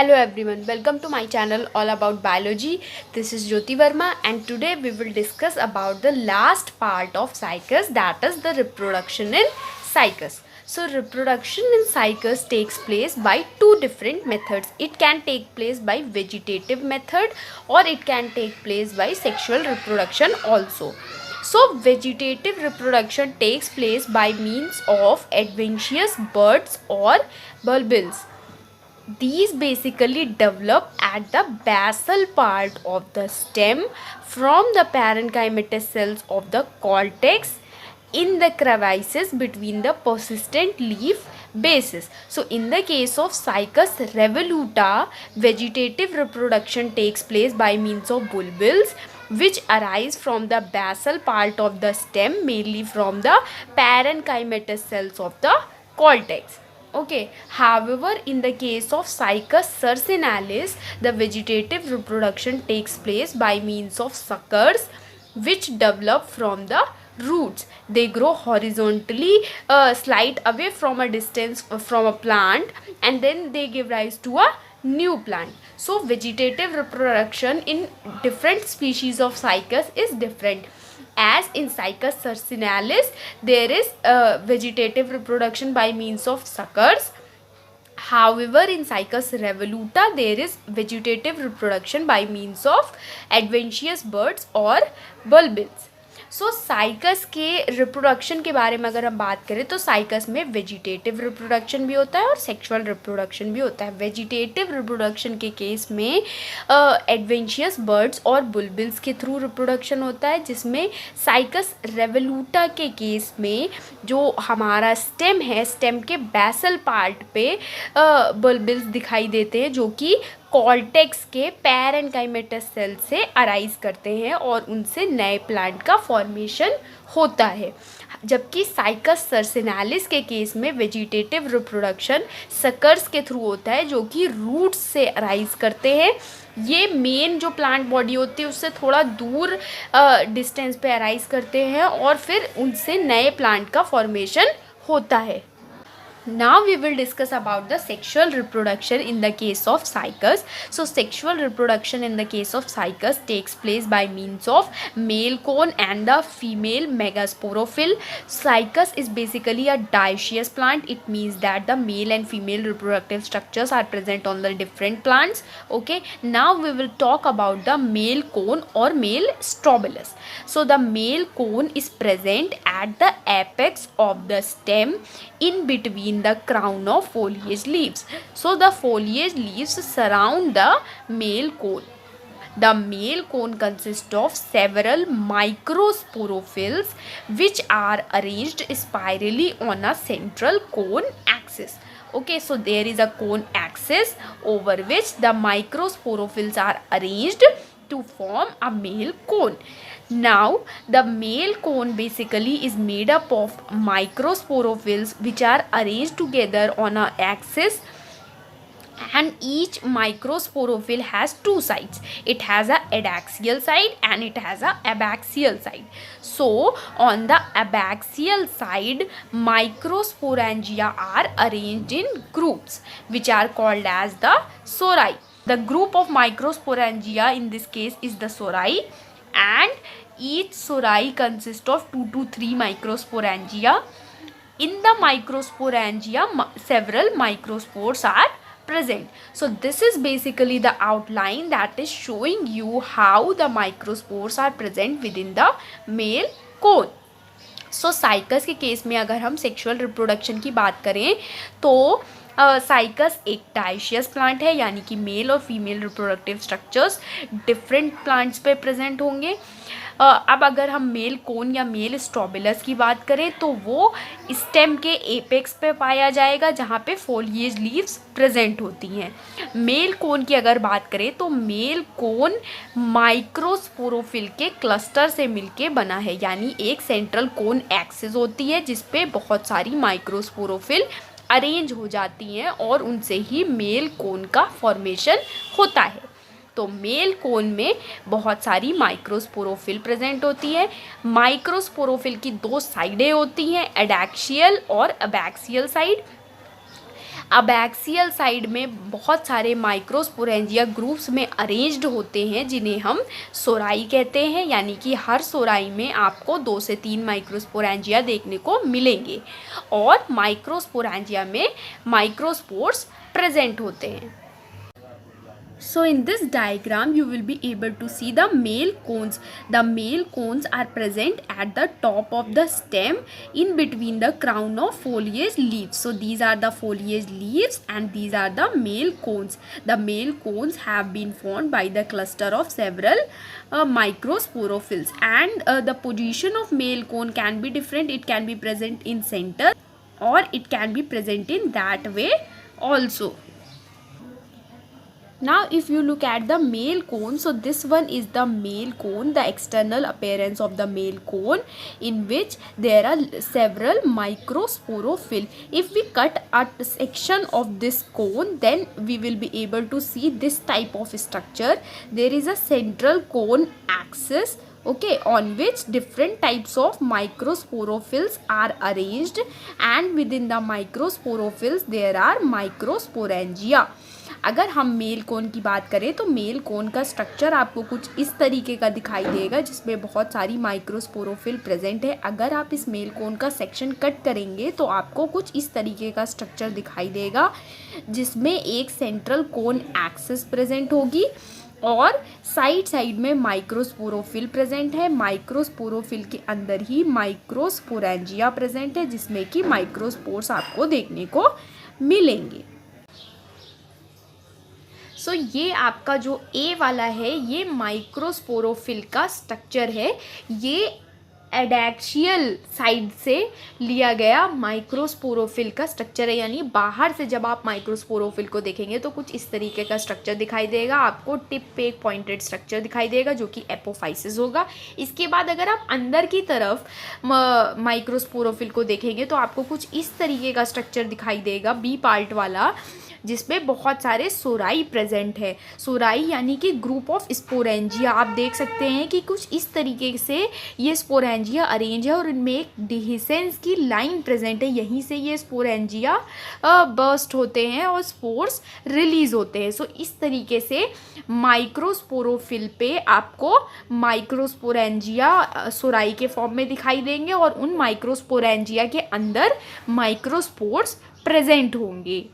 Hello everyone, welcome to my channel all about biology. This is Jyoti Verma and today we will discuss about the last part of cycus, that is the reproduction in cycus. So reproduction in cycus takes place by two different methods. It can take place by vegetative method or it can take place by sexual reproduction also. So vegetative reproduction takes place by means of adventitious buds or bulbils. These basically develop at the basal part of the stem from the parenchymatous cells of the cortex in the crevices between the persistent leaf bases. So in the case of Cycas revoluta, vegetative reproduction takes place by means of bulbils which arise from the basal part of the stem, mainly from the parenchymatous cells of the cortex. Okay, however, in the case of Cycas cercinalis, the vegetative reproduction takes place by means of suckers which develop from the roots. They grow horizontally, slight away from a distance from a plant, and then they give rise to a new plant. So vegetative reproduction in different species of Cycas is different. As in Cycas cercinalis, there is vegetative reproduction by means of suckers. However, in Cycas revoluta, there is vegetative reproduction by means of adventitious buds or bulbils. So Cycas के reproduction के बारे में अगर हम बात करें तो cycas में वेजिटेटिव रिप्रोडक्शन भी होता है और सेक्सुअल रिप्रोडक्शन भी होता है. वेजिटेटिव रिप्रोडक्शन के केस में एडवेंशियस बर्ड्स और बुलबिल्स के थ्रू रिप्रोडक्शन होता है, जिसमें साइकस रेवलूटा के केस में जो हमारा स्टेम है, स्टेम के बेसल पार्ट पे बुलबिल्स दिखाई देते हैं जो कि कॉर्टेक्स के पैरेन्काइमेटस सेल से अराइज करते हैं और उनसे नए प्लांट का फॉर्मेशन होता है. जबकि साइकस सर्सिनालिस के केस में वेजिटेटिव रिप्रोडक्शन सकर्स के थ्रू होता है जो कि रूट्स से अराइज करते हैं. ये मेन जो प्लांट बॉडी होती है उससे थोड़ा दूर डिस्टेंस पे अराइज करते हैं और फिर उनसे नए प्लांट का फॉर्मेशन होता है. Now we will discuss about the sexual reproduction in the case of Cycas. So sexual reproduction in the case of Cycas takes place by means of male cone and the female megasporophyll. Cycas is basically a dioecious plant. It means that the male and female reproductive structures are present on the different plants. Okay, now we will talk about the male cone or male strobilus. So the male cone is present at the apex of the stem in between the crown of foliage leaves. So the foliage leaves surround the male cone. The male cone consists of several microsporophylls which are arranged spirally on a central cone axis. Okay, so there is a cone axis over which the microsporophylls are arranged to form a male cone. Now the male cone basically is made up of microsporophylls which are arranged together on an axis, and each microsporophyll has two sides. It has a adaxial side and it has a abaxial side. So on the abaxial side, microsporangia are arranged in groups which are called as the sori. The group of microsporangia in this case is the sori, and each sori consists of 2 to 3 microsporangia. In the microsporangia, several microspores are present. So this is basically the outline that is showing you how the microspores are present within the male cone. So cycas के case में अगर हम sexual reproduction की बात करें तो cycas एक dioecious plant है, यानी कि मेल और female reproductive structures different plants पे प्रेजेंट होंगे. अब अगर हम मेल कोन या मेल स्ट्रोबिलस की बात करें तो वो स्टेम के एपेक्स पे पाया जाएगा जहाँ पे फोलिएज लीव्स प्रेजेंट होती हैं. मेल कोन की अगर बात करें तो मेल कोन माइक्रोस्पोरोफिल के क्लस्टर से मिलके बना है, यानी एक सेंट्रल कोन एक्सिस होती है जिसपे बहुत सारी माइक्रोस्पोरोफिल अरेंज हो जाती हैं और उनसे ही मेल कोन का फॉर्मेशन होता है. तो मेल कोन में बहुत सारी माइक्रोस्पोरोफिल प्रेजेंट होती है. माइक्रोस्पोरोफिल की दो साइडें होती हैं, एडैक्सियल और अबैक्सियल साइड. अब एक्सियल साइड में बहुत सारे माइक्रोस्पोरेंजिया ग्रुप्स में अरेंज्ड होते हैं जिन्हें हम सोराई कहते हैं, यानी कि हर सोराई में आपको 2 से 3 माइक्रोस्पोरेंजिया देखने को मिलेंगे और माइक्रोस्पोरेंजिया में माइक्रोस्पोर्स प्रेजेंट होते हैं। So in this diagram you will be able to see the male cones. The male cones are present at the top of the stem in between the crown of foliage leaves. So these are the foliage leaves and these are the male cones. The male cones have been formed by the cluster of several microsporophylls, and the position of male cone can be different. It can be present in center or it can be present in that way also. Now if you look at the male cone, so this one is the male cone, the external appearance of the male cone, in which there are several microsporophyll. If we cut a section of this cone, then we will be able to see this type of structure. There is a central cone axis, okay, on which different types of microsporophylls are arranged, and within the microsporophylls there are microsporangia. अगर हम male cone की बात करें तो male cone का structure आपको कुछ इस तरीके का दिखाई देगा जिसमें बहुत सारी माइक्रोस्पोरोफिल प्रेजेंट है। अगर आप इस मेल कोन का सेक्शन कट करेंगे तो आपको कुछ इस तरीके का स्ट्रक्चर दिखाई देगा जिसमें एक सेंट्रल कोन एक्सिस प्रेजेंट होगी और साइड में माइक्रोस्पोरोफिल प्रेजेंट है। माइक्रोस्पोरोफिल के अंदर ही माइक्रोस्पोरेंजिया प्रेजेंट है जिसमें कि माइक्रोस्पोर्स आपको देखने को मिलेंगे। सो ये आपका जो ए वाला है ये माइक्रोस्पोरोफिल का स्ट्रक्चर है। ये एडैक्सियल साइड से लिया गया माइक्रोस्पोरोफिल का स्ट्रक्चर है, यानी बाहर से जब आप माइक्रोस्पोरोफिल को देखेंगे तो कुछ इस तरीके का स्ट्रक्चर दिखाई देगा। आपको टिप पे एक पॉइंटेड स्ट्रक्चर दिखाई देगा जो कि एपोफाइसिस होगा। इसके बाद अगर आप अंदर की तरफ माइक्रोस्पोरोफिल को देखेंगे तो आपको कुछ इस तरीके का स्ट्रक्चर दिखाई देगा, बी पार्ट वाला, जिसमें बहुत सारे सोराई प्रेजेंट है। सोराई यानी कि ग्रुप ऑफ स्पोरेंजिया। आप देख सकते हैं कि कुछ इस तरीके से ये स्पोरेंजिया अरेंज है और इनमें एक डिहिसेंस की लाइन प्रेजेंट है। यहीं से ये स्पोरेंजिया बर्स्ट होते हैं और स्पोर्स रिलीज होते हैं। सो इस तरीके से माइक्रोस्पोरोफिल पे आपको माइक्रोस्पोरेंजिया सोराई के फॉर्म में दिखाई देंगे और उन माइक्रोस्पोरेंजिया के अंदर माइक्रोस्पोर्स प्रेजेंट होंगे।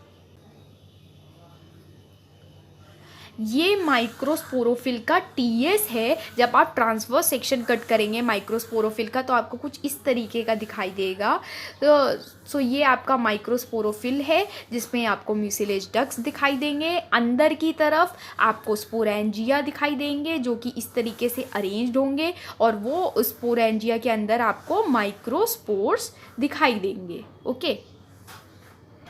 ये माइक्रोस्पोरोफिल का टीएस है। जब आप ट्रांसवर्स सेक्शन कट करेंगे माइक्रोस्पोरोफिल का तो आपको कुछ इस तरीके का दिखाई देगा। तो ये आपका माइक्रोस्पोरोफिल है जिसमें आपको म्यूसिलेज डक्ट्स दिखाई देंगे। अंदर की तरफ आपको स्पोरेंजिया दिखाई देंगे जो कि इस तरीके से अरेंज्ड होंगे और वो स्पोरेंजिया के अंदर आपको माइक्रोस्पोर्स दिखाई देंगे। Okay,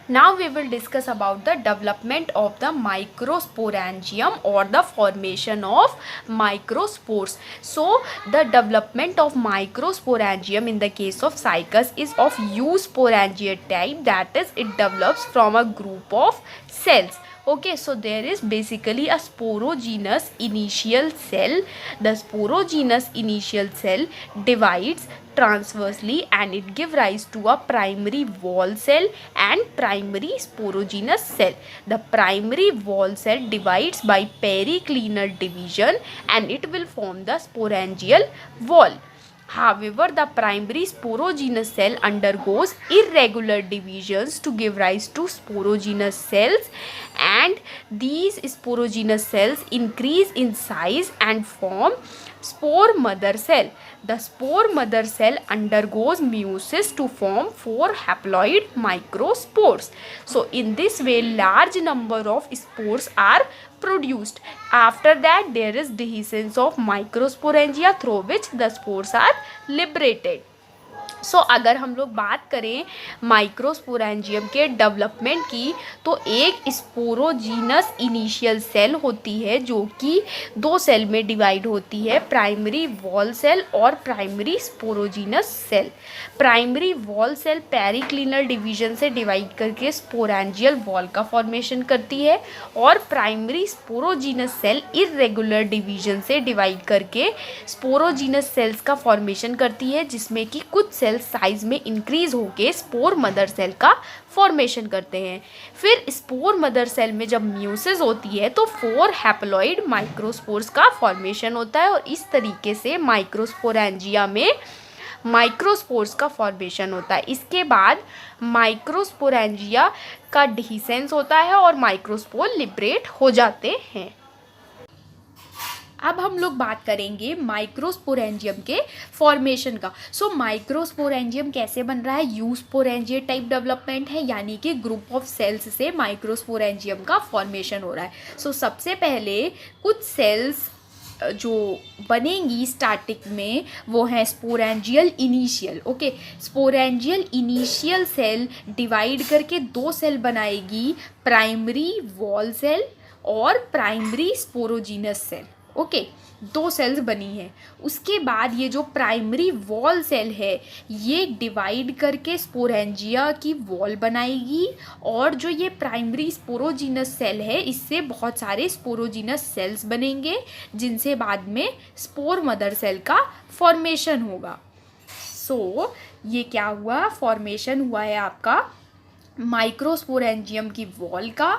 now we will discuss about the development of the microsporangium or the formation of microspores. So the development of microsporangium in the case of cycas is of eusporangiate type, that is it develops from a group of cells. Okay, so there is basically a sporogenous initial cell. The sporogenous initial cell divides transversely and it gives rise to a primary wall cell and primary sporogenous cell. The primary wall cell divides by periclinal division and it will form the sporangial wall. However, the primary sporogenous cell undergoes irregular divisions to give rise to sporogenous cells, and these sporogenous cells increase in size and form spore mother cell. The spore mother cell undergoes meiosis to form 4 haploid microspores. So in this way large number of spores are produced. After that there is dehiscence of microsporangia through which the spores are liberated. सो अगर हम लोग बात करें microsporangium के development की तो एक sporogenous initial cell होती है जो कि 2 सेल में डिवाइड होती है, प्राइमरी वॉल सेल और primary sporogenous cell. Primary wall cell periclinal division से डिवाइड करके स्पोरेंजियल वॉल का फॉर्मेशन करती है और primary sporogenous cell irregular division से डिवाइड करके स्पोरोजीनस सेल्स का फॉर्मेशन करती है जिसमें कि कुछ सेल साइज में इंक्रीज होके स्पोर मदर सेल का फॉर्मेशन करते हैं। फिर स्पोर मदर सेल में जब म्यूसिस होती है तो 4 हैप्लॉइड माइक्रोस्पोर्स का फॉर्मेशन होता है और इस तरीके से माइक्रोस्पोरेंजिया में माइक्रोस्पोर्स का फॉर्मेशन होता है। इसके बाद माइक्रोस्पोरेंजिया का डिहिसेंस होता है और माइक्रोस्पोर लिबरेट हो जाते हैं। अब हम लोग बात करेंगे माइक्रोस्पोरेंजियम के फॉर्मेशन का। सो माइक्रोस्पोरेंजियम कैसे बन रहा है? यूस्पोरेंजिया टाइप डेवलपमेंट है, यानी कि ग्रुप ऑफ सेल्स से माइक्रोस्पोरेंजियम का फॉर्मेशन हो रहा है। सो सबसे पहले कुछ सेल्स जो बनेंगी स्टार्टिंग में वो है sporangial initial. Okay, sporangial initial cell divide करके 2 सेल बनाएगी, प्राइमरी वॉल सेल और primary sporogenous cell. Okay, 2 cells बनी है। उसके बाद ये जो प्राइमरी वॉल सेल है ये डिवाइड करके स्पोरेंजिया की वॉल बनाएगी और जो ये प्राइमरी स्पोरोजीनस सेल है इससे बहुत सारे स्पोरोजीनस सेल्स बनेंगे जिनसे बाद में स्पोर मदर सेल का फॉर्मेशन होगा। सो ये क्या हुआ? फॉर्मेशन हुआ है आपका माइक्रोस्पोरेंजियम की वॉल का,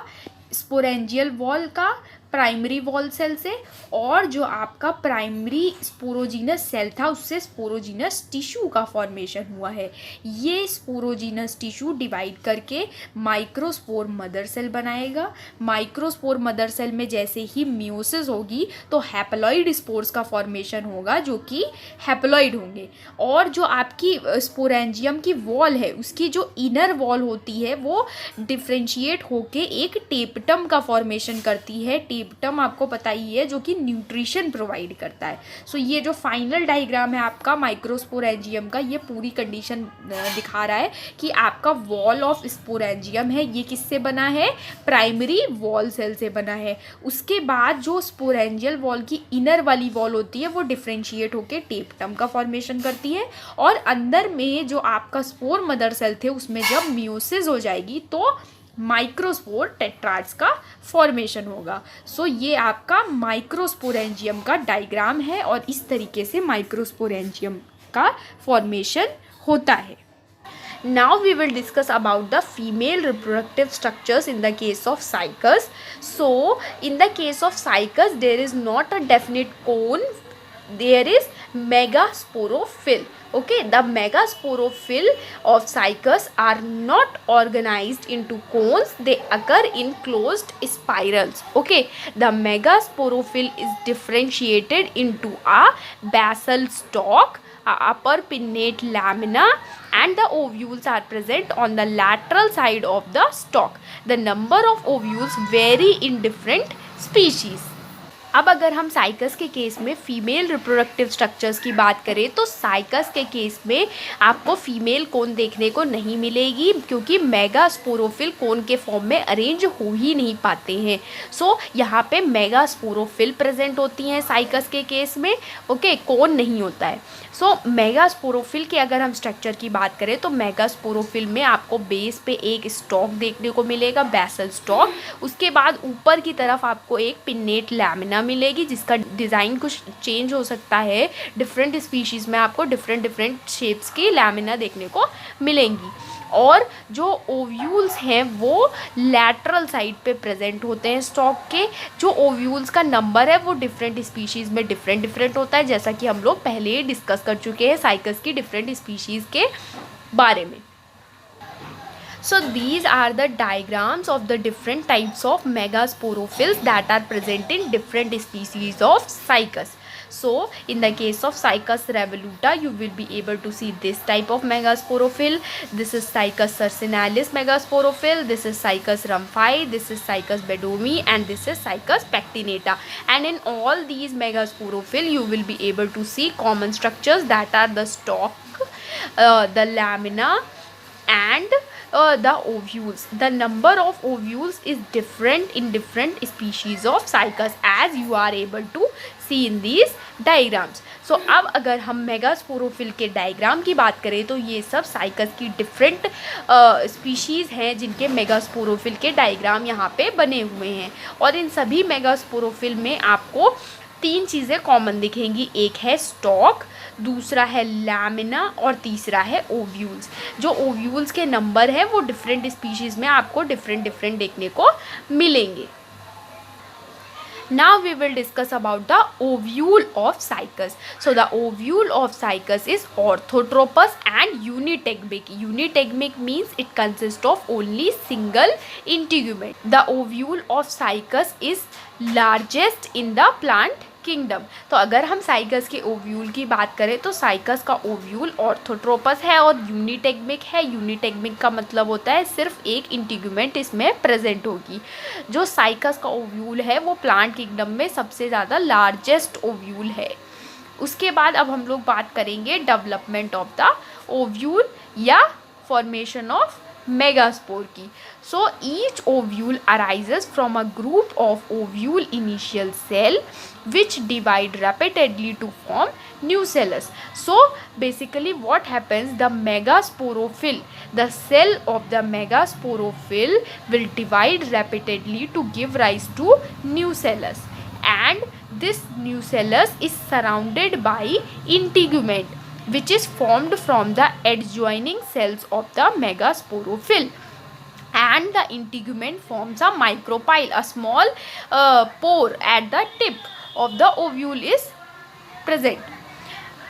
स्पोरेंजियल वॉल का, प्राइमरी वॉल सेल से, और जो आपका प्राइमरी स्पोरोजीनस सेल था उससे स्पोरोजीनस टिश्यू का फॉर्मेशन हुआ है। ये स्पोरोजीनस टिश्यू डिवाइड करके माइक्रोस्पोर मदर सेल बनाएगा। माइक्रोस्पोर मदर सेल में जैसे ही म्यूसिस होगी तो हैप्लॉइड स्पोर्स का फॉर्मेशन होगा जो कि हैप्लॉइड होंगे, और जो आपकी स्पोरेंजियम की वॉल है उसकी जो इनर वॉल होती है वो डिफ्रेंशिएट होके एक टेपटम का फॉर्मेशन करती है। टेपटम आपको पता ही है जो कि न्यूट्रिशन प्रोवाइड करता है। सो ये जो फाइनल डायग्राम है आपका माइक्रोस्पोरेंजियम का, ये पूरी कंडीशन दिखा रहा है कि आपका वॉल ऑफ स्पोरेंजियम है ये किससे बना है? प्राइमरी वॉल सेल से बना है। उसके बाद जो स्पोरेंजियल वॉल की इनर वाली वॉल होती है वो डिफ्रेंशिएट होकर टेपटम का फॉर्मेशन करती है, और अंदर में जो आपका स्पोर मदर सेल थे उसमें जब म्यूसिस हो जाएगी तो माइक्रोस्पोर टेट्राड्स का फॉर्मेशन होगा। सो ये आपका माइक्रोस्पोरेंजियम का डायग्राम है और इस तरीके से माइक्रोस्पोरेंजियम का फॉर्मेशन होता है। Now we will discuss about the female reproductive structures in the case of cycas. So in the case of cycas there is not a definite cone, there is megasporophyll. Okay, the megasporophyll of cycas are not organized into cones, they occur in closed spirals. Okay, the megasporophyll is differentiated into a basal stalk, a upper pinnate lamina, and the ovules are present on the lateral side of the stalk. The number of ovules vary in different species. अब अगर हम cycas के case में female reproductive structures की बात करें तो cycas के केस में आपको फीमेल कोन देखने को नहीं मिलेगी क्योंकि मेगास्पोरोफिल कोन के फॉर्म में अरेंज हो ही नहीं पाते हैं। सो यहाँ पे मेगास्पोरोफिल प्रेजेंट होती हैं साइकस के केस में। ओके, कोन नहीं होता है। सो मेगास्पोरोफिल के अगर हम स्ट्रक्चर की बात करें तो मेगास्पोरोफिल में आपको बेस पे एक स्टॉक देखने को मिलेगा, बेसल स्टॉक। उसके बाद ऊपर की तरफ आपको एक पिन्नेट लैमिना मिलेगी जिसका डिज़ाइन कुछ चेंज हो सकता है। डिफरेंट स्पीशीज़ में आपको डिफरेंट शेप्स की लैमिना देखने को मिलेंगी, और जो ओव्यूल्स हैं वो लैटरल साइड पे प्रेजेंट होते हैं स्टॉक के। जो ओव्यूल्स का नंबर है वो डिफरेंट स्पीशीज़ में डिफरेंट होता है, जैसा कि हम लोग पहले ही डिस्कस कर चुके हैं साइकस की डिफरेंट स्पीशीज़ के बारे में। So these are the diagrams of the different types of megasporophylls that are present in different species of cycas. So in the case of Cycas revoluta you will be able to see this type of megasporophyll. This is Cycas sarcinalis megasporophyll, this is Cycas rumphii, this is Cycas bedomi, and this is Cycas pectinata. And in all these megasporophyll you will be able to see common structures that are the stalk, the lamina, and the ovules. The number of ovules is different in different species of cycas as you are able to see in these diagrams. So अब अगर हम megasporophyll के diagram की बात करें तो ये सब साइकस की डिफरेंट स्पीशीज़ हैं जिनके मेगास्पोरोफिल के डायग्राम यहाँ पे बने हुए हैं, और इन सभी मेगास्पोरोफिल में आपको तीन चीज़ें कॉमन दिखेंगी, एक है स्टॉक, दूसरा है लैमिना और तीसरा है ओव्यूल्स। जो ओव्यूल्स के नंबर हैं वो डिफरेंट स्पीशीज़ में आपको डिफरेंट डिफरेंट देखने को मिलेंगे। Now we will discuss about the ovule of cycas. So the ovule of cycas is orthotropous and unitegmic. Unitegmic means it consists of only single integument. The ovule of cycas is largest in the plant kingdom. तो अगर हम cycas के ovule की बात करें तो cycas का ovule orthotropous है और यूनिटेग्मिक है। यूनिटेग्मिक का मतलब होता है सिर्फ एक इंटीग्यूमेंट इसमें प्रेजेंट होगी। जो साइकस का ओव्यूल है वो प्लांट किंगडम में सबसे ज़्यादा लार्जेस्ट ओव्यूल है। उसके बाद अब हम लोग बात करेंगे डेवलपमेंट ऑफ द ओव्यूल या फॉर्मेशन ऑफ मेगास्पोर की। So each ovule arises from a group of ovule initial cell which divide rapidly to form nucellus. So basically what happens, the megasporophyll, the cell of the megasporophyll will divide rapidly to give rise to nucellus, and this nucellus is surrounded by integument which is formed from the adjoining cells of the megasporophyll, and the integument forms a micropyle. A small pore at the tip of the ovule is present.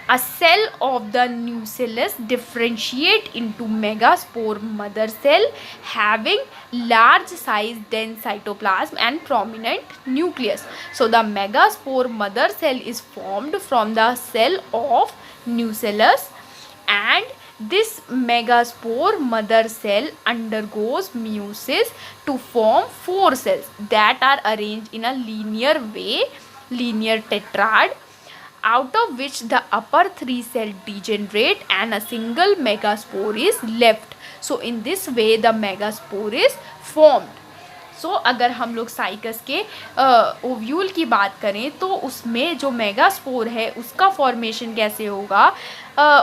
A cell of the nucellus differentiate into megaspore mother cell having large size dense cytoplasm and prominent nucleus. So the megaspore mother cell is formed from the cell of nucellus, and this megaspore mother cell undergoes meiosis to form 4 cells that are arranged in a linear way, linear tetrad, out of which the upper 3 cells degenerate and a single megaspore is left. So in this way the megaspore is formed. सो अगर हम लोग cycas के ovule की बात करें तो उसमें जो मेगास्पोर है उसका फॉर्मेशन कैसे होगा।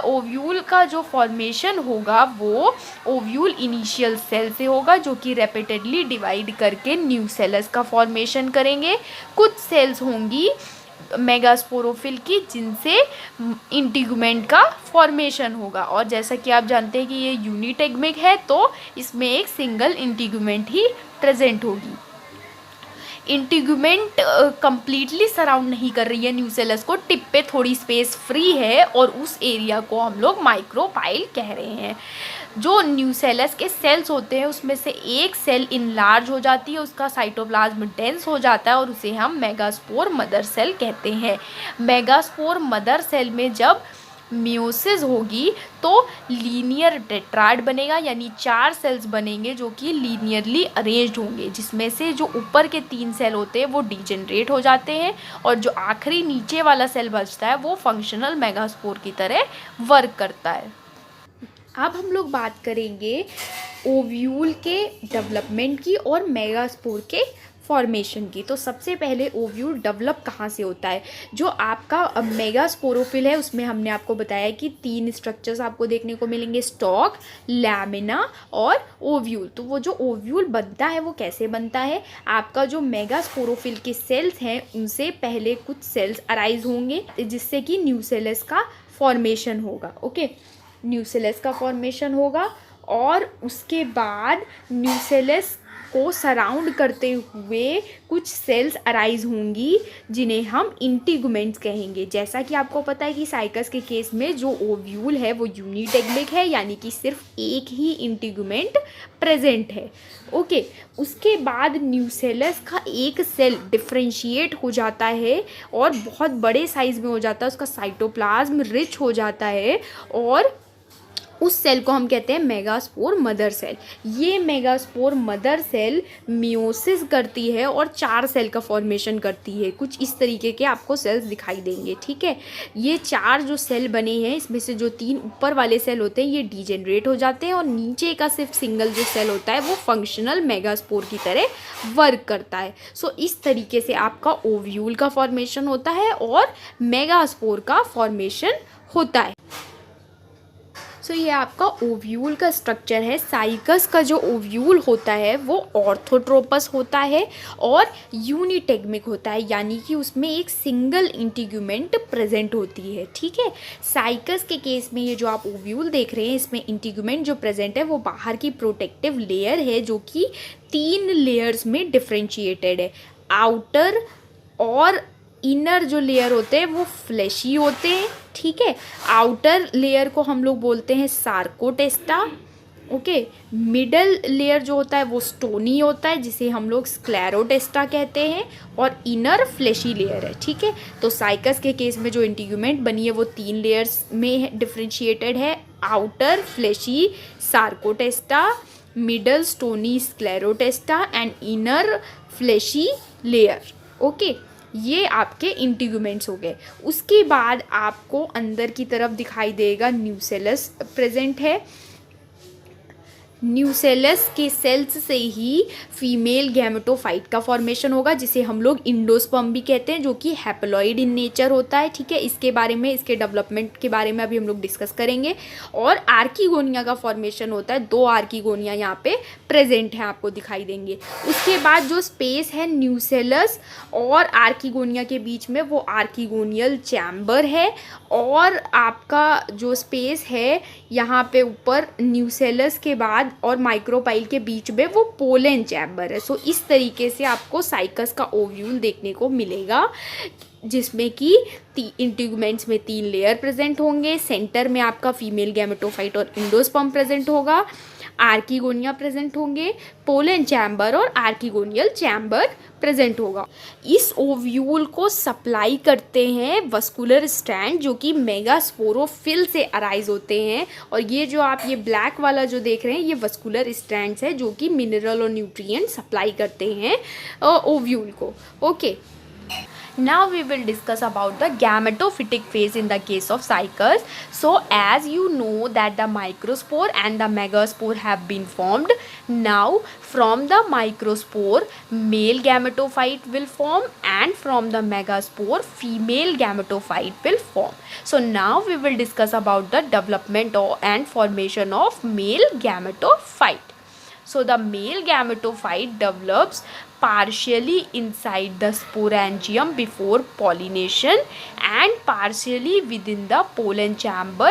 ओव्यूल का जो फॉर्मेशन होगा वो ओव्यूल इनिशियल सेल से होगा जो कि रैपिडली डिवाइड करके न्यूसेलस का फॉर्मेशन करेंगे। कुछ सेल्स होंगी मेगास्पोरोफिल की जिनसे इंटीगुमेंट का फॉर्मेशन होगा, और जैसा कि आप जानते हैं कि ये यूनिटेग्मिक है तो इसमें एक सिंगल इंटीगुमेंट ही प्रेजेंट होगी। इंटीगुमेंट कंप्लीटली सराउंड नहीं कर रही है न्यूसेलस को, टिप पे थोड़ी स्पेस फ्री है और उस एरिया को हम लोग माइक्रोपाइल कह रहे हैं। जो न्यूसेलस के सेल्स होते हैं उसमें से एक सेल इनलार्ज हो जाती है, उसका साइटोप्लाज्म डेंस हो जाता है और उसे हम मेगास्पोर मदर सेल कहते हैं। मेगास्पोर मदर सेल में जब मियोसिस होगी तो लीनियर टेट्राड बनेगा, यानी 4 सेल्स बनेंगे जो कि लीनियरली अरेंज्ड होंगे, जिसमें से जो ऊपर के 3 सेल होते हैं वो डिजेनरेट हो जाते हैं और जो आखिरी नीचे वाला सेल बचता है वो फंक्शनल मेगास्पोर की तरह वर्क करता है। अब हम लोग बात करेंगे ओव्यूल के डेवलपमेंट की और मेगास्पोर के फॉर्मेशन की। तो सबसे पहले ओव्यूल डेवलप कहाँ से होता है। जो आपका मेगास्पोरोफिल है उसमें हमने आपको बताया कि 3 स्ट्रक्चर्स आपको देखने को मिलेंगे, स्टॉक, लैमिना और ओव्यूल। तो वो जो ओव्यूल बनता है वो कैसे बनता है, आपका जो मेगास्पोरोफिल के सेल्स हैं उनसे पहले कुछ सेल्स अराइज होंगे जिससे कि न्यूसेलस का फॉर्मेशन होगा। ओके, न्यूसेलस का फॉर्मेशन होगा और उसके बाद न्यूसेलस को सराउंड करते हुए कुछ सेल्स अराइज होंगी जिन्हें हम इंटीगुमेंट्स कहेंगे। जैसा कि आपको पता है कि साइकस के केस में जो ओव्यूल है वो यूनिटेग्मिक है, यानी कि सिर्फ एक ही इंटीगुमेंट प्रेजेंट है। ओके, उसके बाद न्यूसेलस का एक सेल डिफ्रेंशिएट हो जाता है और बहुत बड़े साइज में हो जाता है, उसका साइटोप्लाज्म रिच हो जाता है और उस सेल को हम कहते हैं मेगास्पोर मदर सेल। ये मेगास्पोर मदर सेल मियोसिस करती है और 4 सेल का फॉर्मेशन करती है। कुछ इस तरीके के आपको सेल्स दिखाई देंगे, ठीक है। ये 4 जो सेल बने हैं इसमें से जो 3 ऊपर वाले सेल होते हैं ये डिजेनरेट हो जाते हैं और नीचे का सिर्फ सिंगल जो सेल होता है वो फंक्शनल मेगास्पोर की तरह वर्क करता है। सो इस तरीके से आपका ओव्यूल का फॉर्मेशन होता है और मेगास्पोर का फॉर्मेशन होता है। सो ये आपका ओव्यूल का स्ट्रक्चर है। साइकस का जो ओव्यूल होता है वो ऑर्थोट्रोपस होता है और यूनिटेगमिक होता है, यानी कि उसमें एक सिंगल इंटीग्यूमेंट प्रेजेंट होती है। ठीक है, साइकस के केस में ये जो आप ओव्यूल देख रहे हैं इसमें इंटीग्यूमेंट जो प्रेजेंट है वो बाहर की प्रोटेक्टिव लेयर है जो कि 3 लेयर्स में डिफ्रेंशिएटेड है। आउटर और इनर जो लेयर होते हैं वो फ्लैशी होते हैं। ठीक है, आउटर लेयर को हम लोग बोलते हैं सार्कोटेस्टा। ओके, मिडल लेयर जो होता है वो स्टोनी होता है जिसे हम लोग स्क्लेरोटेस्टा कहते हैं, और इनर फ्लैशी लेयर है। ठीक है, तो साइकस के केस में जो इंटीग्यूमेंट बनी है वो 3 लेयर्स में डिफ्रेंशिएटेड है। Outer fleshy sarcotesta, middle stony sclerotesta and inner fleshy layer. Okay, ये आपके इंटीग्यूमेंट्स हो गए। उसके बाद आपको अंदर की तरफ दिखाई देगा न्यूसेलस प्रेजेंट है। न्यूसेलस के सेल्स से ही फीमेल गैमेटोफाइट का फॉर्मेशन होगा जिसे हम लोग इंडोस्पर्म भी कहते हैं, जो कि हैप्लॉइड इन नेचर होता है। ठीक है, इसके बारे में, इसके डेवलपमेंट के बारे में अभी हम लोग डिस्कस करेंगे। और आर्कीगोनिया का फॉर्मेशन होता है, 2 आर्कीगोनिया यहाँ पे प्रेजेंट हैं, आपको दिखाई देंगे। उसके बाद जो स्पेस है न्यूसेलस और आर्कीगोनिया के बीच में वो आर्कीगोनियल चैम्बर है, और आपका जो स्पेस है यहाँ पे ऊपर न्यूसेलस के बाद और माइक्रोपाइल के बीच में वो पोलन चैम्बर है। सो इस तरीके से आपको साइकस का ओव्यूल देखने को मिलेगा जिसमें कि इंटीग्यूमेंट्स में 3 लेयर प्रेजेंट होंगे। सेंटर में आपका फीमेल गैमेटोफाइट और इंडोस्पर्म प्रेजेंट होगा, आर्कीगोनिया प्रेजेंट होंगे, पोलन चैम्बर और आर्कीगोनियल चैम्बर प्रेजेंट होगा। इस ओव्यूल को सप्लाई करते हैं वस्कुलर स्ट्रैंड जो कि मेगास्पोरोफिल से अराइज होते हैं, और ये जो आप ये ब्लैक वाला जो देख रहे हैं ये वस्कुलर स्ट्रैंड्स है जो कि मिनरल और न्यूट्रिएंट सप्लाई करते हैं ओव्यूल को। Okay, now we will discuss about the gametophytic phase in the case of cycas. So as you know that the microspore and the megaspore have been formed. Now from the microspore male gametophyte will form, and from the megaspore female gametophyte will form. So now we will discuss about the development and formation of male gametophyte. So the male gametophyte develops partially inside the sporangium before pollination and partially within the pollen chamber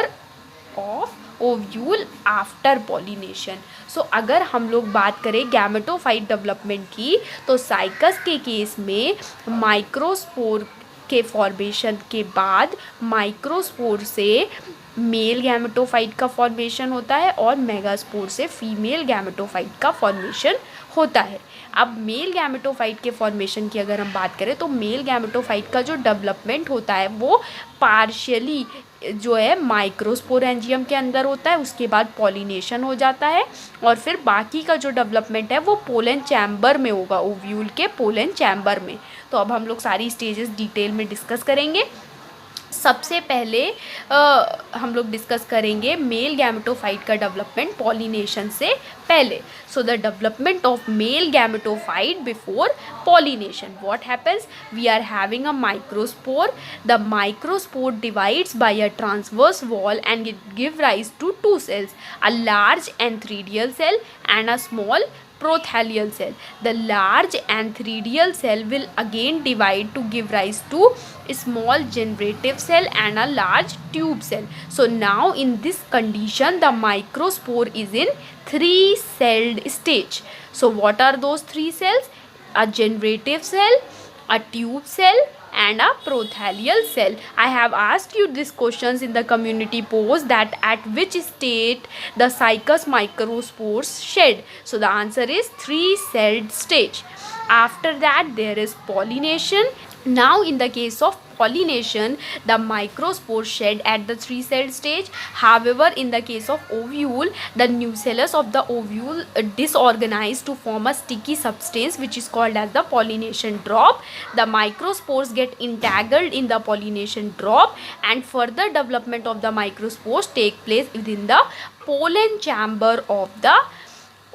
of ovule after pollination. So अगर हम लोग बात करें gametophyte development की तो cycas के case में microspore के फॉर्मेशन के बाद माइक्रोस्पोर से मेल गैमेटोफाइट का फॉर्मेशन होता है और मेगास्पोर से फीमेल गैमेटोफाइट का फॉर्मेशन होता है। अब मेल गैमेटोफाइट के फॉर्मेशन की अगर हम बात करें तो मेल गैमेटोफाइट का जो डेवलपमेंट होता है वो पार्शियली जो है माइक्रोस्पोरेंजियम के अंदर होता है, उसके बाद पॉलिनेशन हो जाता है और फिर बाकी का जो डेवलपमेंट है वो पोलन चैम्बर में होगा, ओव्यूल के पोलन चैम्बर में। तो अब हम लोग सारी स्टेजेस डिटेल में डिस्कस करेंगे। सबसे पहले हम लोग डिस्कस करेंगे मेल गैमेटोफाइट का डेवलपमेंट पॉलिनेशन से पहले। So the development of male gametophyte before pollination. What happens? We are having a microspore. The microspore divides by a transverse wall and it give rise to 2 cells, a large antheridial cell and a small prothallal cell. The large antheridial cell will again divide to give rise to a small generative cell and a large tube cell. So now in this condition the microspore is in 3-celled stage. So what are those 3 cells? A generative cell, a tube cell and a prothallal cell. I have asked you these questions in the community post that at which state the cycas microspores shed. So the answer is 3-celled stage. After that there is pollination. Now in the case of pollination the microspore shed at the 3-celled stage. However in the case of ovule the nucellus of the ovule disorganized to form a sticky substance which is called as the pollination drop. The microspores get entangled in the pollination drop and further development of the microspores take place within the pollen chamber of the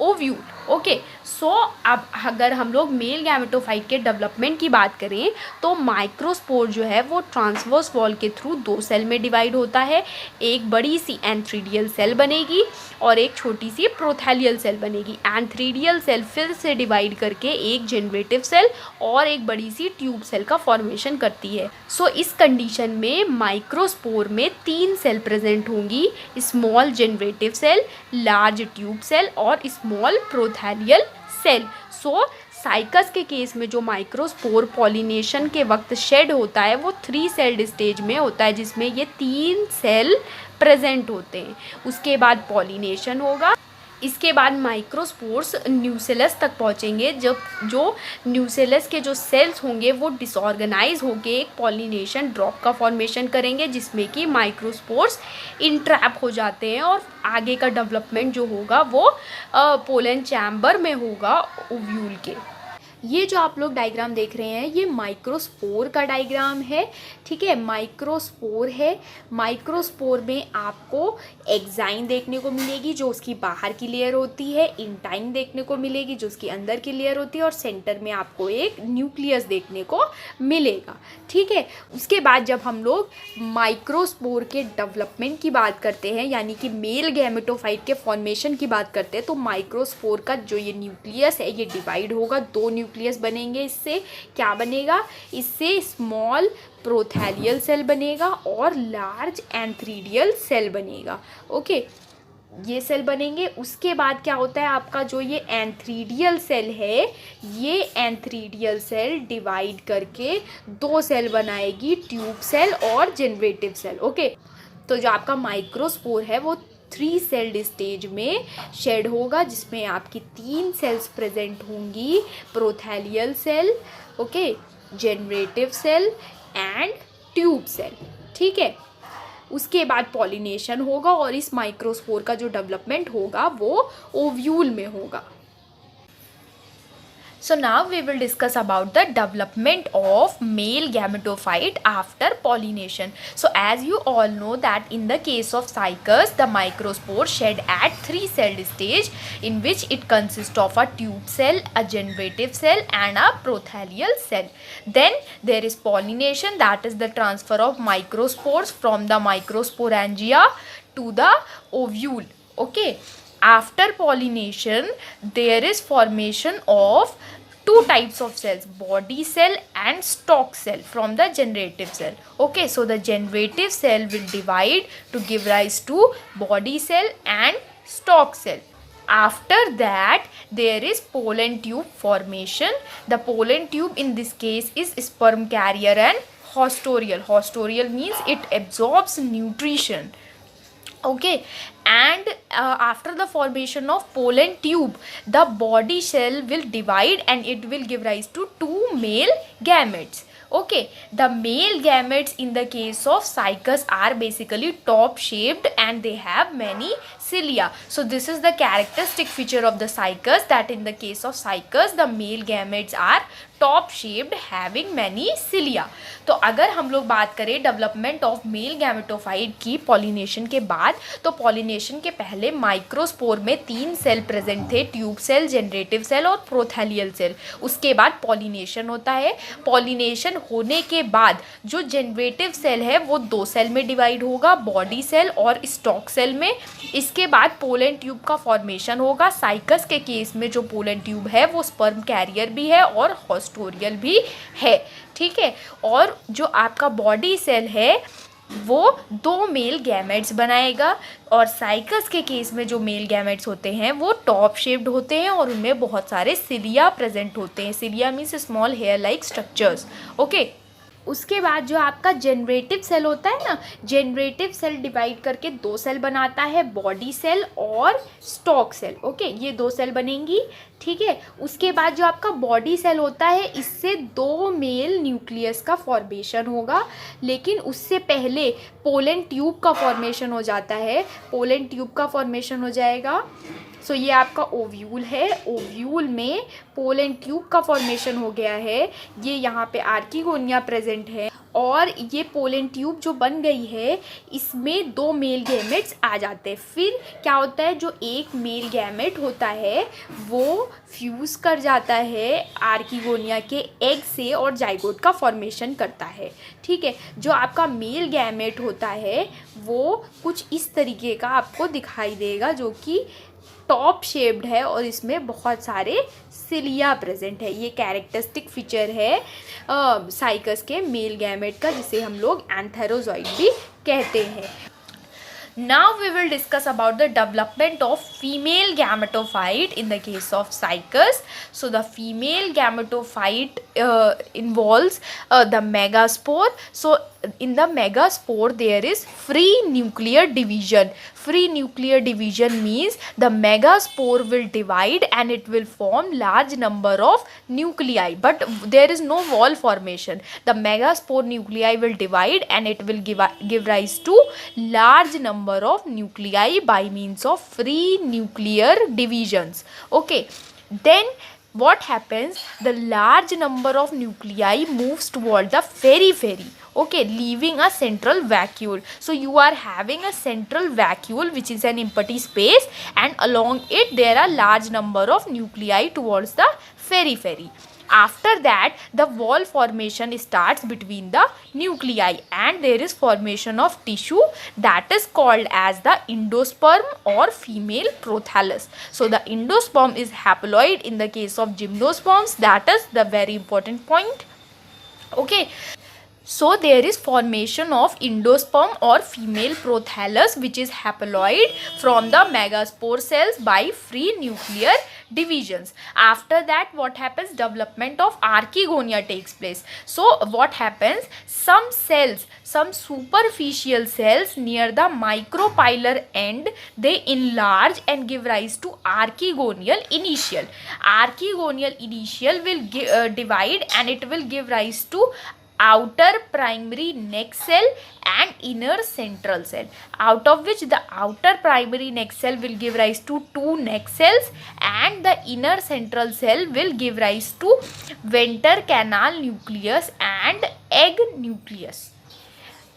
ovule. Okay, सो अब अगर हम लोग male gametophyte के development की बात करें तो microspore जो है वो ट्रांसवर्स वॉल के थ्रू 2 सेल में डिवाइड होता है। एक बड़ी सी एंथ्रीडियल सेल बनेगी और एक छोटी सी प्रोथैलियल सेल बनेगी। एंथ्रीडियल सेल फिर से डिवाइड करके एक जनरेटिव सेल और एक बड़ी सी ट्यूब सेल का फॉर्मेशन करती है। सो इस कंडीशन में माइक्रोस्पोर में 3 सेल प्रेजेंट होंगी, small generative cell, large tube cell और small prothallial cell. So Cycas के केस में जो माइक्रोस्पोर पॉलिनेशन के वक्त शेड होता है वो 3 सेल्ड स्टेज में होता है, जिसमें ये 3 सेल प्रेजेंट होते हैं। उसके बाद पॉलिनेशन होगा। इसके बाद माइक्रोस्पोर्स न्यूसेलस तक पहुंचेंगे, जब जो न्यूसेलस के जो सेल्स होंगे वो डिसऑर्गेनाइज होके एक पॉलिनेशन ड्रॉप का फॉर्मेशन करेंगे, जिसमें कि माइक्रोस्पोर्स इंट्रैप हो जाते हैं और आगे का डेवलपमेंट जो होगा वो पोलन चैम्बर में होगा ओव्यूल के। ये जो आप लोग डायग्राम देख रहे हैं ये माइक्रोस्पोर का डायग्राम है, ठीक है। माइक्रोस्पोर है। माइक्रोस्पोर में आपको एक्साइन देखने को मिलेगी जो उसकी बाहर की लेयर होती है, इंटाइन देखने को मिलेगी जो उसकी अंदर की लेयर होती है, और सेंटर में आपको एक न्यूक्लियस देखने को मिलेगा, ठीक है। उसके बाद जब हम लोग माइक्रोस्पोर के डेवलपमेंट की बात करते हैं, यानी कि मेल गैमेटोफाइट के फॉर्मेशन की बात करते हैं, तो माइक्रोस्पोर का जो ये न्यूक्लियस है ये डिवाइड होगा, 2 न्यूक्लियस बनेंगे। इससे क्या बनेगा? इससे स्मॉल प्रोथैलियल सेल बनेगा और लार्ज एंथ्रीडियल सेल बनेगा, ओके। ये सेल बनेंगे। उसके बाद क्या होता है, आपका जो ये एंथ्रीडियल सेल है, ये एंथ्रीडियल सेल डिवाइड करके 2 सेल बनाएगी, ट्यूब सेल और जनरेटिव सेल, ओके। तो जो आपका माइक्रोस्पोर है वो 3 सेल्ड स्टेज में शेड होगा, जिसमें आपकी 3 सेल्स प्रेजेंट होंगी, prothallial cell, okay, generative cell and tube cell, ठीक है। उसके बाद पॉलिनेशन होगा और इस माइक्रोस्पोर का जो डेवलपमेंट होगा वो ओव्यूल में होगा। So now we will discuss about the development of male gametophyte after pollination. So as you all know that in the case of cycas, the microspore shed at 3-celled stage, in which it consists of a tube cell, a generative cell and a prothallal cell. Then there is pollination, that is the transfer of microspores from the microsporangia to the ovule, okay. After pollination there is formation of 2 types of cells, body cell and stalk cell from the generative cell, okay. So the generative cell will divide to give rise to body cell and stalk cell. After that there is pollen tube formation. The pollen tube in this case is sperm carrier and haustorial. Haustorial means it absorbs nutrition, okay. And after the formation of pollen tube, the body shell will divide and it will give rise to 2 male gametes, okay. The male gametes in the case of cycas are basically top shaped and they have many cilia. So this is the characteristic feature of the cycas, that in the case of cycas the male gametes are top shaped having many cilia. तो अगर हम लोग बात करें development of male gametophyte की pollination के बाद, तो पॉलिनेशन के पहले माइक्रोस्पोर में 3 सेल प्रेजेंट थे, ट्यूब सेल, जनरेटिव सेल और प्रोथैलियल सेल। उसके बाद पॉलिनेशन होता है। पॉलिनेशन होने के बाद जो जनरेटिव सेल है वो 2 सेल में डिवाइड होगा, बॉडी सेल और स्टॉक सेल में। इसके बाद पोलन ट्यूब का फॉर्मेशन होगा। साइकस के केस में जो पोलन ट्यूब है वो स्पर्म कैरियर भी है और हॉस्टोरियल भी है, ठीक है। और जो आपका बॉडी सेल है वो 2 मेल गैमेट्स बनाएगा। और साइकस के केस में जो मेल गैमेट्स होते हैं वो टॉप शेप्ड होते हैं और उनमें बहुत सारे सिलिया प्रेजेंट होते हैं। Cilia means small hair like structures, okay. उसके बाद जो आपका जनरेटिव सेल होता है ना, जनरेटिव सेल डिवाइड करके 2 सेल बनाता है, बॉडी सेल और स्टॉक सेल, ओके। ये 2 सेल बनेंगी, ठीक है। उसके बाद जो आपका बॉडी सेल होता है इससे 2 मेल न्यूक्लियस का फॉर्मेशन होगा, लेकिन उससे पहले पोलन ट्यूब का फॉर्मेशन हो जाता है। पोलन ट्यूब का फॉर्मेशन हो जाएगा। सो ये आपका ओव्यूल है। ओव्यूल में पोलन ट्यूब का फॉर्मेशन हो गया है। ये यहाँ पे आर्किगोनिया प्रेजेंट है और ये पोलन ट्यूब जो बन गई है इसमें 2 मेल गैमेट्स आ जाते हैं। फिर क्या होता है, जो एक मेल गैमेट होता है वो फ्यूज़ कर जाता है आर्किगोनिया के एग से और जाइगोट का फॉर्मेशन करता है। ठीक है, जो आपका मेल गैमेट होता है वो कुछ इस तरीके का आपको दिखाई देगा, जो कि टॉप शेप्ड है और इसमें बहुत सारे सिलिया प्रेजेंट है। ये कैरेक्टरिस्टिक फीचर है साइकस के मेल गैमेट का, जिसे हम लोग एंथेरोजॉइड भी कहते हैं। Now we will discuss about the development of female gametophyte in the case of cycas. So the female gametophyte involves the megaspore. So in the megaspore there is free nuclear division. Free nuclear division means the megaspore will divide and it will form large number of nuclei, but there is no wall formation. The megaspore nuclei will divide and it will give rise to large number of nuclei by means of free nuclear divisions. Okay, then what happens, the large number of nuclei moves toward the periphery, okay, leaving a central vacuole. So you are having a central vacuole which is an empty space, and along it there are large number of nuclei towards the periphery. After that the wall formation starts between the nuclei and there is formation of tissue that is called as the endosperm or female prothallus. So the endosperm is haploid in the case of gymnosperms. That is the very important point. Okay, so there is formation of endosperm or female prothallus which is haploid from the megaspore cells by free nuclear divisions. After that what happens, development of archegonia takes place. So what happens, some cells, some superficial cells near the micropylar end, they enlarge and give rise to archegonial initial. Archegonial initial will divide and it will give rise to outer primary neck cell and inner central cell, out of which the outer primary neck cell will give rise to 2 neck cells and the inner central cell will give rise to venter canal nucleus and egg nucleus.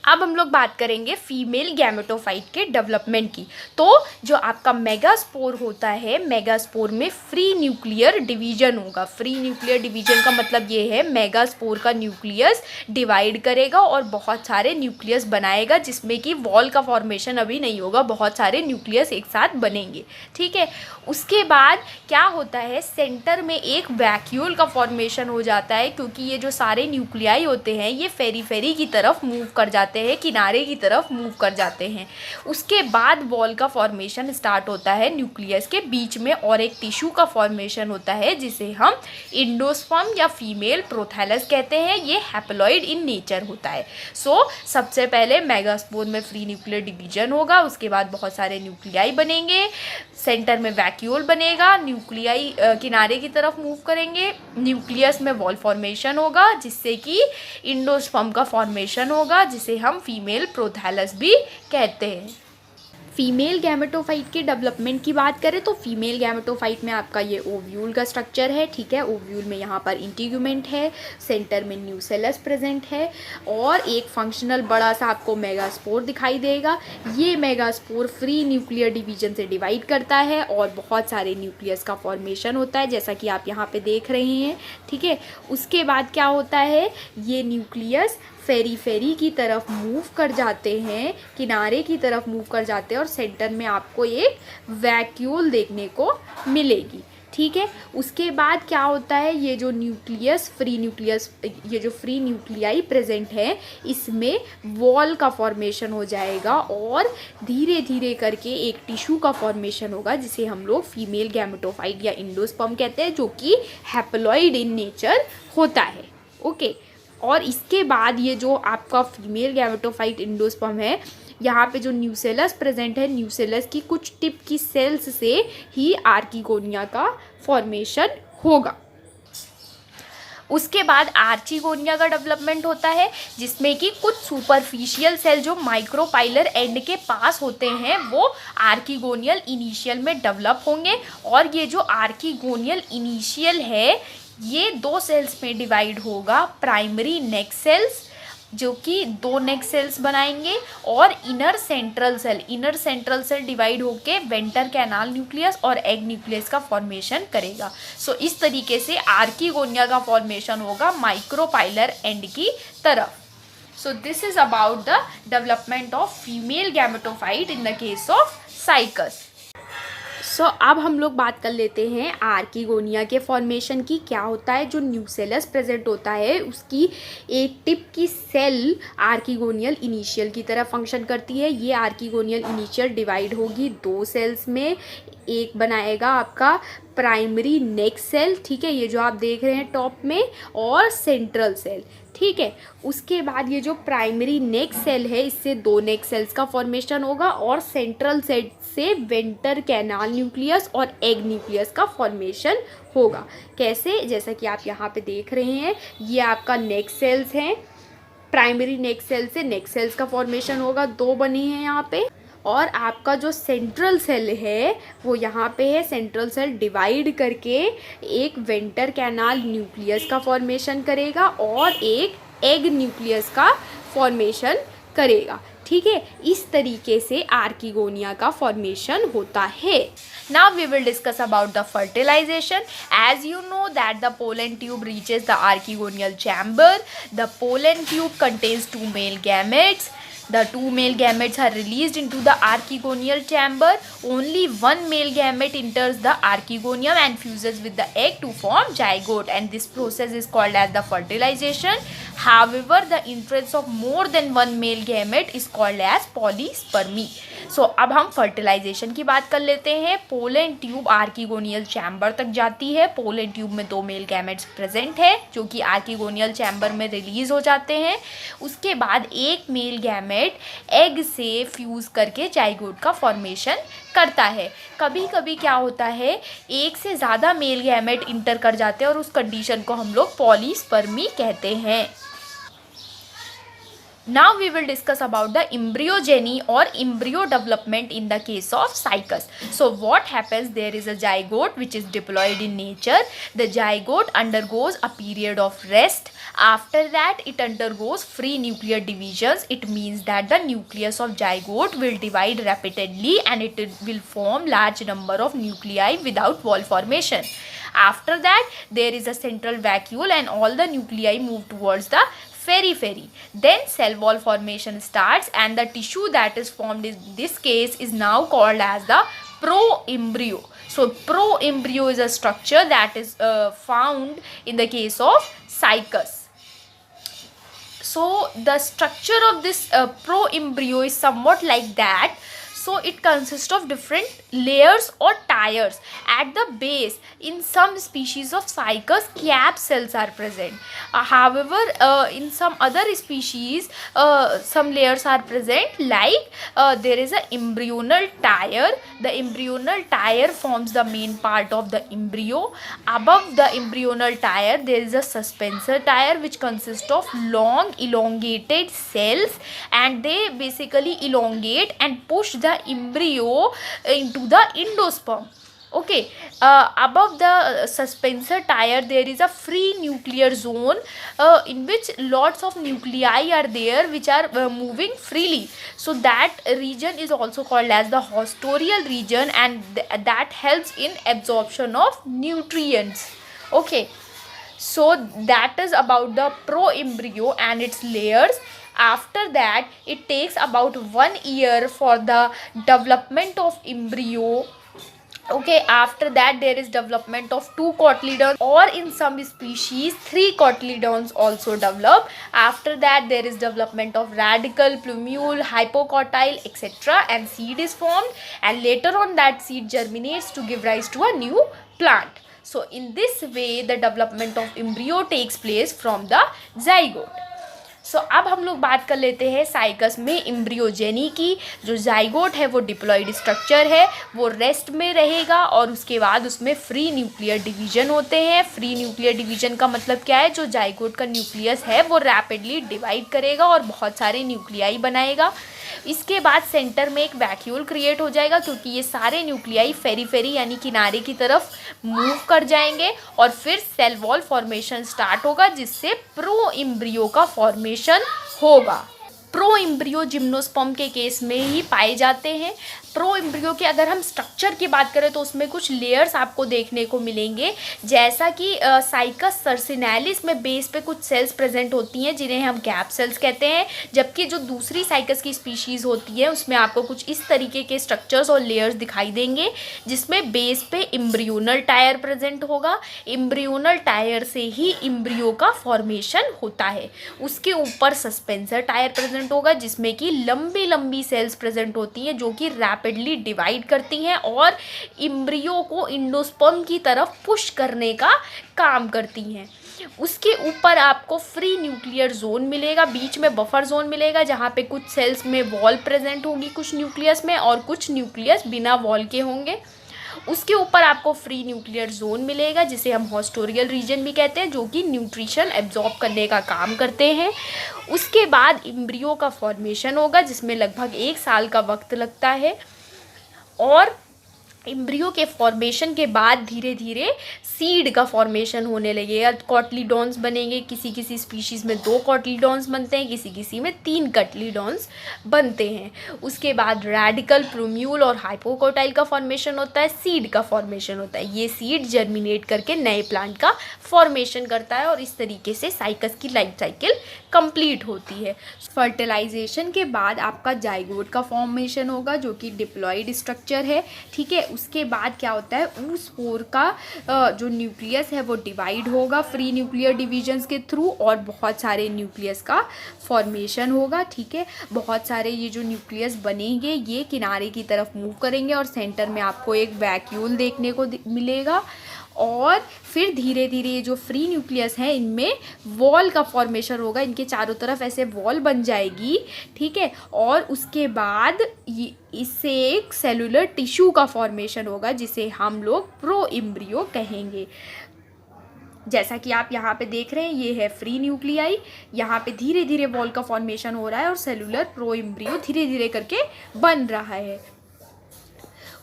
अब हम लोग बात करेंगे female gametophyte के development की। तो जो आपका मेगास्पोर होता है, मेगास्पोर में फ्री न्यूक्लियर डिवीजन होगा। फ्री न्यूक्लियर डिवीजन का मतलब ये है मेगास्पोर का न्यूक्लियस डिवाइड करेगा और बहुत सारे न्यूक्लियस बनाएगा, जिसमें कि वॉल का फॉर्मेशन अभी नहीं होगा, बहुत सारे न्यूक्लियस एक साथ बनेंगे। ठीक है, उसके बाद क्या होता है, सेंटर में एक वैक्यूल का फॉर्मेशन हो जाता है, क्योंकि ये जो सारे न्यूक्लियाई होते हैं ये फेरी की तरफ मूव कर जाते हैं, किनारे की तरफ मूव कर जाते हैं। उसके बाद वॉल का फॉर्मेशन स्टार्ट होता है न्यूक्लियस के बीच में और एक टिश्यू का फॉर्मेशन होता है जिसे हम इंडोस्पर्म या फीमेल प्रोथैलस कहते हैं। ये हैप्लॉइड इन नेचर होता है। सो सबसे पहले मेगास्पोर में फ्री न्यूक्लियर डिवीजन होगा, उसके बाद बहुत सारे न्यूक्लियाई बनेंगे, सेंटर में वैक्यूल बनेगा, न्यूक्लियाई किनारे की तरफ मूव करेंगे, न्यूक्लियस में वॉल फॉर्मेशन होगा जिससे कि इंडोस्पर्म का फॉर्मेशन होगा, जिसे हम फीमेल प्रोथैलस भी कहते हैं। फीमेल गैमेटोफाइट के डेवलपमेंट की बात करें तो फीमेल गैमेटोफाइट में आपका ये ओव्यूल का स्ट्रक्चर है। ठीक है, ओव्यूल में यहाँ पर इंटीग्यूमेंट है, सेंटर में न्यूसेलस प्रेजेंट है और एक फंक्शनल बड़ा सा आपको मेगास्पोर दिखाई देगा। ये मेगास्पोर फ्री न्यूक्लियर डिवीजन से डिवाइड करता है और बहुत सारे न्यूक्लियस का फॉर्मेशन होता है, जैसा कि आप यहाँ पे देख रहे हैं। ठीक है, उसके बाद क्या होता है, ये न्यूक्लियस फेरी की तरफ मूव कर जाते हैं, किनारे की तरफ मूव कर जाते हैं और सेंटर में आपको एक वैक्यूल देखने को मिलेगी। ठीक है, उसके बाद क्या होता है, ये जो फ्री न्यूक्लियाई प्रेजेंट है इसमें वॉल का फॉर्मेशन हो जाएगा और धीरे धीरे करके एक टिश्यू का फॉर्मेशन होगा जिसे हम लोग फीमेल गैमेटोफाइट या इंडोस्पर्म कहते हैं, जो कि हैप्लॉइड इन नेचर होता है। ओके, और इसके बाद ये जो आपका फीमेल गैमेटोफाइट इंडोस्पर्म है, यहाँ पे जो न्यूसेलस प्रेजेंट है, न्यूसेलस की कुछ टिप की सेल्स से ही आर्किगोनिया का फॉर्मेशन होगा। उसके बाद आर्चिगोनिया का डेवलपमेंट होता है, जिसमें कि कुछ सुपरफिशियल सेल जो माइक्रोपाइलर एंड के पास होते हैं वो आर्किगोनियल इनिशियल में डेवलप होंगे। और ये जो आर्किगोनियल इनिशियल है ये 2 सेल्स में डिवाइड होगा, प्राइमरी नेक सेल्स जो कि 2 नेक सेल्स बनाएंगे, और इनर सेंट्रल सेल डिवाइड होके वेंटर कैनाल न्यूक्लियस और एग न्यूक्लियस का फॉर्मेशन करेगा। सो इस तरीके से आर्कीगोनिया का फॉर्मेशन होगा माइक्रोपाइलर एंड की तरफ। So this is about the development of female gametophyte in the case of Cycas. So अब हम लोग बात कर लेते हैं आर्कीगोनिया के फॉर्मेशन की। क्या होता है, जो न्यूसेलस प्रेजेंट होता है उसकी एक टिप की सेल आर्कीगोनियल इनिशियल की तरह फंक्शन करती है। ये आर्कीगोनियल इनिशियल डिवाइड होगी 2 सेल्स में। एक बनाएगा आपका प्राइमरी नेक सेल, ठीक है, ये जो आप देख रहे हैं टॉप में, और सेंट्रल सेल, ठीक है। उसके बाद ये जो प्राइमरी नेक सेल है इससे 2 नेक सेल्स का फॉर्मेशन होगा, और सेंट्रल सेल से वेंटर कैनाल न्यूक्लियस और एग न्यूक्लियस का फॉर्मेशन होगा। कैसे, जैसा कि आप यहाँ पे देख रहे हैं, ये आपका नेक सेल्स हैं। प्राइमरी नेक सेल से नेक सेल्स का फॉर्मेशन होगा, 2 बने हैं यहाँ पे। और आपका जो सेंट्रल सेल है वो यहाँ पे है। सेंट्रल सेल डिवाइड करके एक वेंटर कैनाल न्यूक्लियस का फॉर्मेशन करेगा और एक एग न्यूक्लियस का फॉर्मेशन करेगा, ठीक है। इस तरीके से आर्कीगोनिया का फॉर्मेशन होता है। Now we will discuss about the fertilization. As you know that the pollen tube reaches the archegonial chamber. The pollen tube contains 2 male gametes. The 2 male gametes are released into the archegonial chamber. Only 1 male gamete enters the archegonium and fuses with the egg to form zygote, and this process is called as the fertilization. However, the entrance of more than 1 male gamete is called as polyspermy. So अब हम fertilisation की बात कर लेते हैं। Pollen tube आर्कीगोनियल chamber तक जाती है। पोलन ट्यूब में 2 मेल गैमेट्स प्रेजेंट है जो कि आर्कीगोनियल चैम्बर में रिलीज हो जाते हैं। उसके बाद एक मेल गैमेट एग से फ्यूज़ करके जाइगोट का फॉर्मेशन करता है। कभी कभी क्या होता है, एक से ज़्यादा मेल गैमेट इंटर कर जाते हैं और उस कंडीशन को हम लोग पॉलीस्पर्मी कहते हैं। Now we will discuss about the embryogeny or embryo development in the case of cycas. So what happens, there is a zygote which is diploid in nature. The zygote undergoes a period of rest. After that it undergoes free nuclear divisions. It means that the nucleus of zygote will divide rapidly and it will form large number of nuclei without wall formation. After that there is a central vacuole and all the nuclei move towards the periphery. Then cell wall formation starts and the tissue that is formed in this case is now called as the proembryo. So proembryo is a structure that is found in the case of cycas. So the structure of this proembryo is somewhat like that. So it consists of different layers or tiers. At the base, in some species of cycas, cap cells are present. However, in some other species, some layers are present. Like there is an embryonal tier. The embryonal tier forms the main part of the embryo. Above the embryonal tier, there is a suspensor tier which consists of long elongated cells, and they basically elongate and push the embryo into the endosperm. Okay, above the suspensor tier there is a free nuclear zone in which lots of nuclei are there which are moving freely. So that region is also called as the haustorial region, and that helps in absorption of nutrients. Okay, so that is about the proembryo and its layers. After that it takes about 1 year for the development of embryo. Okay, after that there is development of 2 cotyledons, or in some species 3 cotyledons also develop. After that there is development of radicle, plumule, hypocotyle, etc., and seed is formed, and later on that seed germinates to give rise to a new plant. So in this way the development of embryo takes place from the zygote. सो अब हम लोग बात कर लेते हैं cycas में embryogeny की। जो जाइगोट है वो डिप्लॉइड स्ट्रक्चर है, वो रेस्ट में रहेगा और उसके बाद उसमें फ्री न्यूक्लियर डिवीजन होते हैं। फ्री न्यूक्लियर डिवीजन का मतलब क्या है, जो जाइगोट का न्यूक्लियस है वो रैपिडली डिवाइड करेगा और बहुत सारे न्यूक्लियाई बनाएगा। इसके बाद सेंटर में एक वैक्यूल क्रिएट हो जाएगा, क्योंकि ये सारे न्यूक्लियाई फेरीफेरी यानी किनारे की तरफ मूव कर जाएंगे, और फिर सेल वॉल फॉर्मेशन स्टार्ट होगा जिससे प्रो एम्ब्रियो का फॉर्मेशन होगा। प्रो एम्ब्रियो जिम्नोस्पर्म के केस में ही पाए जाते हैं। प्रो एम्ब्रियो के अगर हम स्ट्रक्चर की बात करें तो उसमें कुछ लेयर्स आपको देखने को मिलेंगे, जैसा कि साइकस सर्सिनैलिस में बेस पे कुछ सेल्स प्रेजेंट होती हैं जिन्हें हम गैप सेल्स कहते हैं, जबकि जो दूसरी साइकस की स्पीशीज़ होती है उसमें आपको कुछ इस तरीके के स्ट्रक्चर्स और लेयर्स दिखाई देंगे, जिसमें बेस पे एम्ब्रियोनल टायर प्रेजेंट होगा। एम्ब्रियोनल टायर से ही एम्ब्रियो का फॉर्मेशन होता है। उसके ऊपर सस्पेंसर टायर प्रेजेंट होगा, जिसमें कि लंबी लंबी सेल्स प्रेजेंट होती हैं जो कि रैपिडली डिवाइड करती हैं और एम्ब्रियो को एंडोस्पर्म की तरफ पुश करने का काम करती हैं। उसके ऊपर आपको फ्री न्यूक्लियर जोन मिलेगा, बीच में बफर जोन मिलेगा जहाँ पे कुछ सेल्स में वॉल प्रेजेंट होगी कुछ न्यूक्लियस में, और कुछ न्यूक्लियस बिना वॉल के होंगे। उसके ऊपर आपको फ्री न्यूक्लियर जोन मिलेगा जिसे हम हॉस्टोरियल रीजन भी कहते हैं, जो कि न्यूट्रिशन एब्जॉर्ब करने का काम करते हैं। उसके बाद एम्ब्रियो का फॉर्मेशन होगा जिसमें लगभग 1 साल का वक्त लगता है, और एम्ब्रियो के फॉर्मेशन के बाद धीरे धीरे सीड का फॉर्मेशन होने लगेगा। कॉटलीडॉन्स बनेंगे, किसी किसी स्पीशीज़ में 2 कॉटलीडॉन्स बनते हैं, किसी किसी में 3 कॉटलीडॉन्स बनते हैं। उसके बाद रेडिकल, प्रूम्यूल और हाइपोकोटाइल का फॉर्मेशन होता है, सीड का फॉर्मेशन होता है। ये सीड जर्मिनेट करके नए प्लांट का फॉर्मेशन करता है और इस तरीके से साइकस की लाइफ साइकिल कंप्लीट होती है। फर्टिलाइजेशन के बाद आपका जाइगोट का फॉर्मेशन होगा जो कि डिप्लॉइड स्ट्रक्चर है, ठीक है। उसके बाद क्या होता है, ऊस्पोर का जो न्यूक्लियस है वो डिवाइड होगा फ्री न्यूक्लियर डिविजन्स के थ्रू, और बहुत सारे न्यूक्लियस का फॉर्मेशन होगा, ठीक है। बहुत सारे ये जो न्यूक्लियस बनेंगे ये किनारे की तरफ मूव करेंगे और सेंटर में आपको एक वैक्यूल देखने को मिलेगा, और फिर धीरे धीरे ये जो फ्री न्यूक्लियस है इनमें वॉल का फॉर्मेशन होगा, इनके चारों तरफ ऐसे वॉल बन जाएगी, ठीक है। और उसके बाद इससे एक सेलुलर टिश्यू का फॉर्मेशन होगा जिसे हम लोग प्रो एम्ब्रियो कहेंगे। जैसा कि आप यहाँ पे देख रहे हैं ये है फ्री न्यूक्लियाई, यहाँ पे धीरे धीरे वॉल का फॉर्मेशन हो रहा है और सेलुलर प्रो एम्ब्रियो धीरे धीरे करके बन रहा है।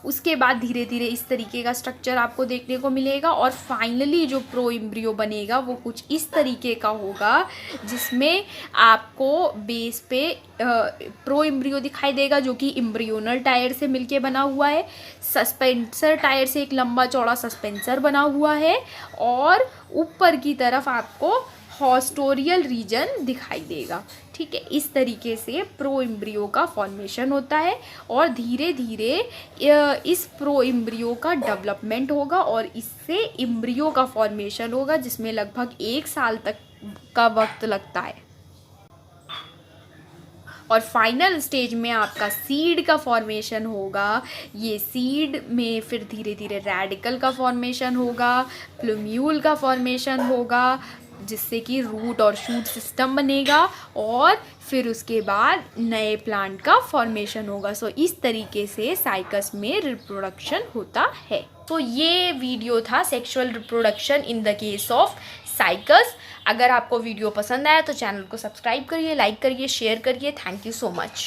उसके बाद धीरे धीरे इस तरीके का स्ट्रक्चर आपको देखने को मिलेगा, और फाइनली जो प्रो एम्ब्रियो बनेगा वो कुछ इस तरीके का होगा जिसमें आपको बेस पे प्रो एम्ब्रियो दिखाई देगा जो कि एम्ब्रियोनल टायर से मिलके बना हुआ है। सस्पेंसर टायर से एक लंबा चौड़ा सस्पेंसर बना हुआ है, और ऊपर की तरफ आपको हॉस्टोरियल रीजन दिखाई देगा, ठीक है। इस तरीके से प्रो एम्ब्रियो का फॉर्मेशन होता है, और धीरे धीरे इस प्रो एम्ब्रियो का डेवलपमेंट होगा और इससे एम्ब्रियो का फॉर्मेशन होगा जिसमें लगभग 1 साल तक का वक्त लगता है। और फाइनल स्टेज में आपका सीड का फॉर्मेशन होगा। ये सीड में फिर धीरे धीरे रेडिकल का फॉर्मेशन होगा, प्लूम्यूल का फॉर्मेशन होगा, जिससे कि रूट और शूट सिस्टम बनेगा, और फिर उसके बाद नए प्लांट का फॉर्मेशन होगा। सो इस तरीके से साइकस में रिप्रोडक्शन होता है। तो ये वीडियो था sexual reproduction in the case of cycas. अगर आपको वीडियो पसंद आया तो चैनल को सब्सक्राइब करिए, लाइक करिए, शेयर करिए। Thank you so much.